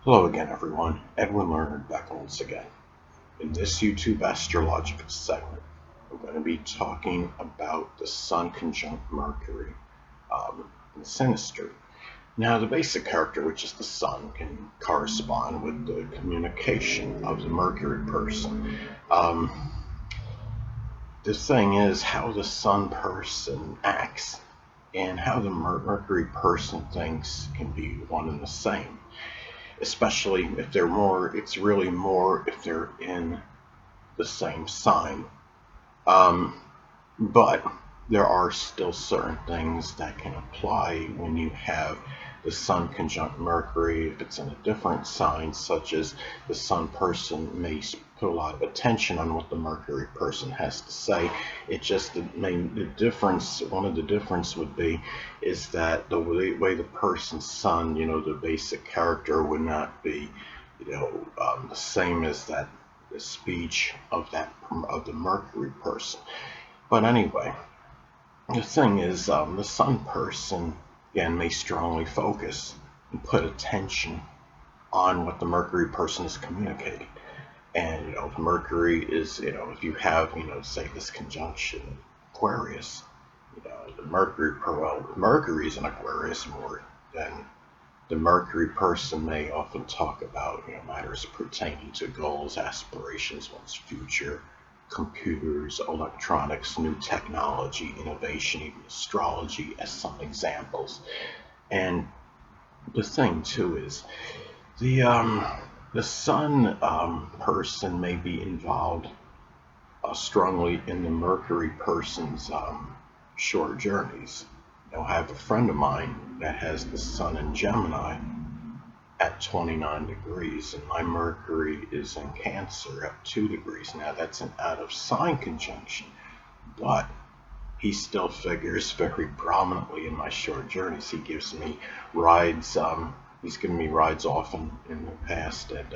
Hello again, everyone. Edwin Learnard back once again. In this YouTube astrological segment, we're going to be talking about the Sun conjunct Mercury in Synastry. Now, the basic character, which is the Sun, can correspond with the communication of the Mercury person. Um, the thing is how the Sun person acts and how the Mercury person thinks can be one and the same, especially if they're more, it's really more if they're in the same sign. Um, but there are still certain things that can apply when you have the Sun conjunct Mercury. If it's in a different sign, such as the Sun person may put a lot of attention on what the Mercury person has to say. It just the difference. One of the difference would be is that the way the person's Sun, the basic character would not be, the same as that the speech of the Mercury person. But anyway, the thing is, the Sun person again may strongly focus and put attention on what the Mercury person is communicating. And if Mercury is, if you have, say this conjunction Aquarius, the Mercury, well, Mercury is an Aquarius more than the Mercury person may often talk about matters pertaining to goals, aspirations, one's future, computers, electronics, new technology, innovation, even astrology as some examples. And the thing too is the Sun person may be involved strongly in the Mercury person's short journeys. I have a friend of mine that has the Sun in Gemini at 29 degrees, and my Mercury is in Cancer at 2 degrees. Now, that's an out of sign conjunction, but he still figures very prominently in my short journeys. He gives me rides. He's given me rides often in the past, and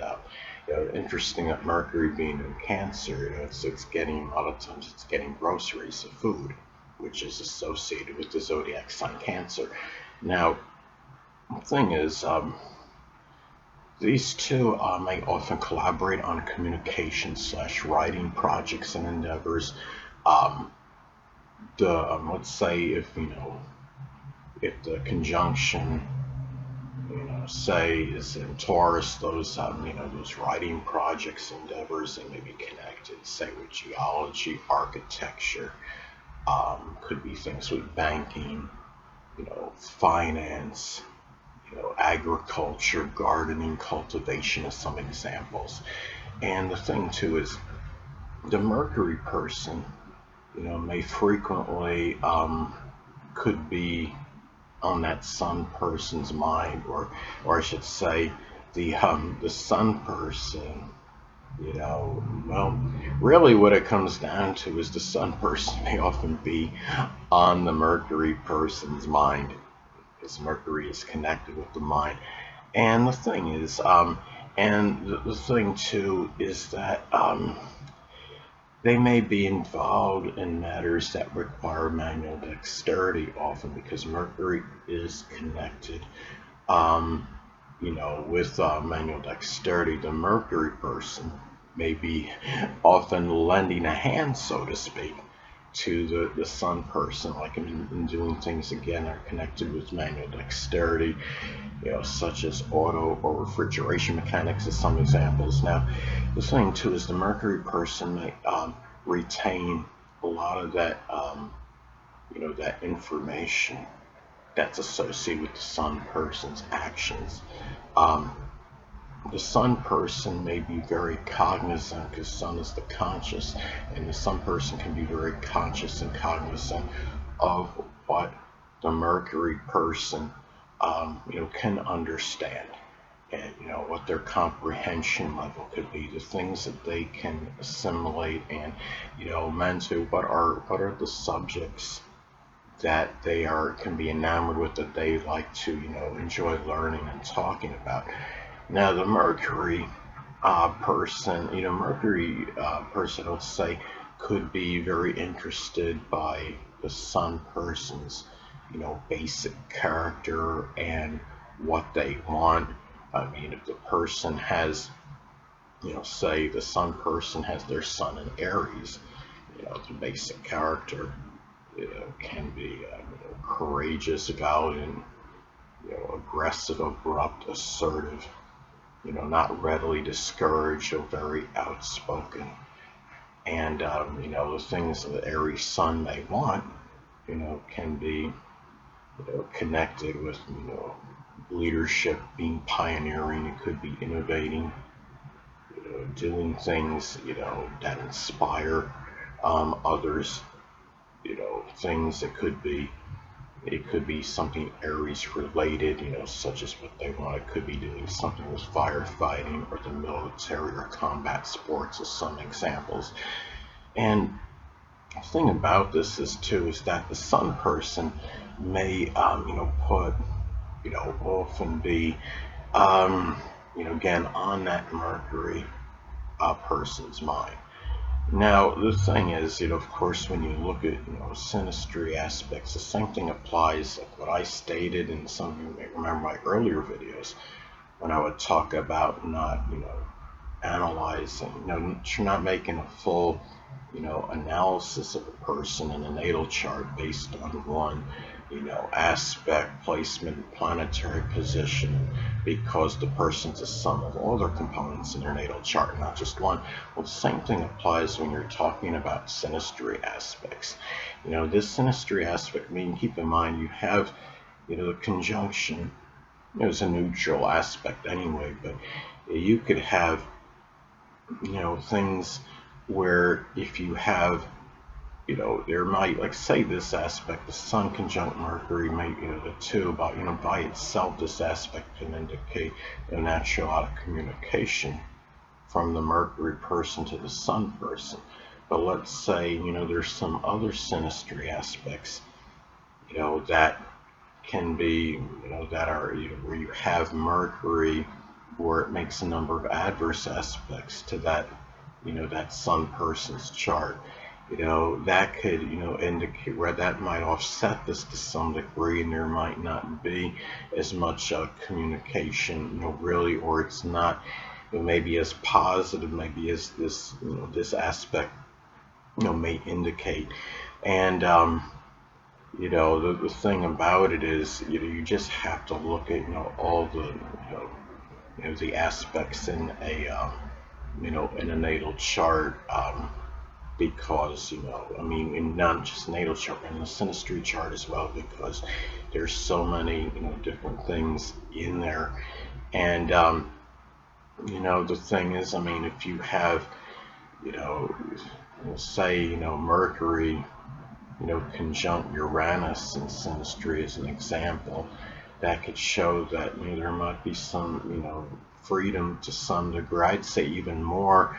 interesting that Mercury being in Cancer, it's getting a lot of times it's getting groceries of food, which is associated with the zodiac sign Cancer. Now, the thing is, these two may often collaborate on communication / writing projects and endeavors. Um, let's say if the conjunction say is in Taurus, those writing projects endeavors, they may be connected, say with geology, architecture, could be things with banking, finance, agriculture, gardening, cultivation as some examples. And the thing too is the Mercury person, may frequently could be on that Sun person's mind, or I should say, the Sun person. Well, really, what it comes down to is the Sun person may often be on the Mercury person's mind, because Mercury is connected with the mind. And the thing is, and the thing too is that they may be involved in matters that require manual dexterity often because Mercury is connected, um, with manual dexterity. The Mercury person may be often lending a hand, so to speak, to the Sun person, like in doing things again are connected with manual dexterity, such as auto or refrigeration mechanics as some examples. Now, the thing too is the Mercury person may retain a lot of that, that information that's associated with the Sun person's actions. Um, the Sun person may be very cognizant because Sun is the conscious, and the Sun person can be very conscious and cognizant of what the Mercury person, can understand, and what their comprehension level could be, the things that they can assimilate, and mentally what are the subjects that they can be enamored with, that they like to enjoy learning and talking about. Now, the Mercury person, let's say, could be very interested by the Sun person's, basic character and what they want. I mean, if the person has, say the Sun person has their Sun in Aries, the basic character, can be courageous, valiant, aggressive, abrupt, assertive, not readily discouraged, or very outspoken. And the things that Aries Sun may want, can be, connected with, leadership, being pioneering. It could be innovating, doing things, that inspire others. Things that could be, it could be something Aries related, such as what they want. It could be doing something with firefighting or the military or combat sports, as some examples. And the thing about this is that the Sun person may, often be, again, on that Mercury person's mind. Now, the thing is, of course, when you look at, synastry aspects, the same thing applies, like what I stated in some of you may remember my earlier videos, when I would talk about not, analyzing, you're not making a full, analysis of a person in a natal chart based on one, aspect, placement, planetary position, because the person's a sum of all their components in their natal chart, not just one. Well, the same thing applies when you're talking about synastry aspects. This synastry aspect, keep in mind, you have, the conjunction. It's a neutral aspect anyway, but you could have, things where if you have, there might, like, say this aspect, the Sun conjunct Mercury, may, the two, about, by itself, this aspect can indicate a natural out of communication from the Mercury person to the Sun person. But let's say, there's some other synastry aspects, that can be, that are, where you have Mercury, where it makes a number of adverse aspects to that, that Sun person's chart. That could, indicate where that might offset this to some degree, and there might not be as much communication, really, or it's not, maybe as positive, maybe as this, this aspect, may indicate. And, the thing about it is, you just have to look at, all the, the aspects in a, in a natal chart, because, in not just natal chart, but in the synastry chart as well, because there's so many, different things in there. And, the thing is, if you have, say, Mercury, conjunct Uranus in synastry as an example, that could show that, there might be some, freedom to some degree. I'd say even more,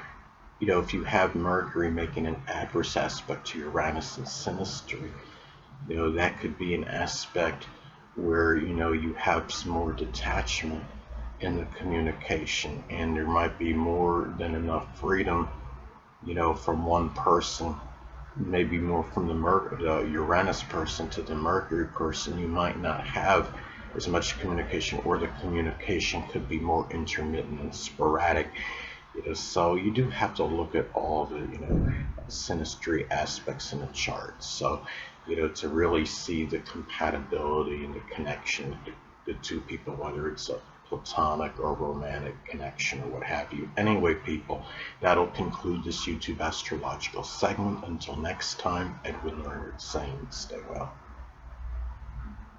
if you have Mercury making an adverse aspect to Uranus in synastry, that could be an aspect where, you have some more detachment in the communication, and there might be more than enough freedom, from one person, maybe more from the Uranus person to the Mercury person. You might not have as much communication, or the communication could be more intermittent and sporadic. So you do have to look at all the, synastry aspects in a chart. So, to really see the compatibility and the connection of the two people, whether it's a platonic or romantic connection or what have you. Anyway, people, that'll conclude this YouTube astrological segment. Until next time, Edwin Learnard saying, stay well.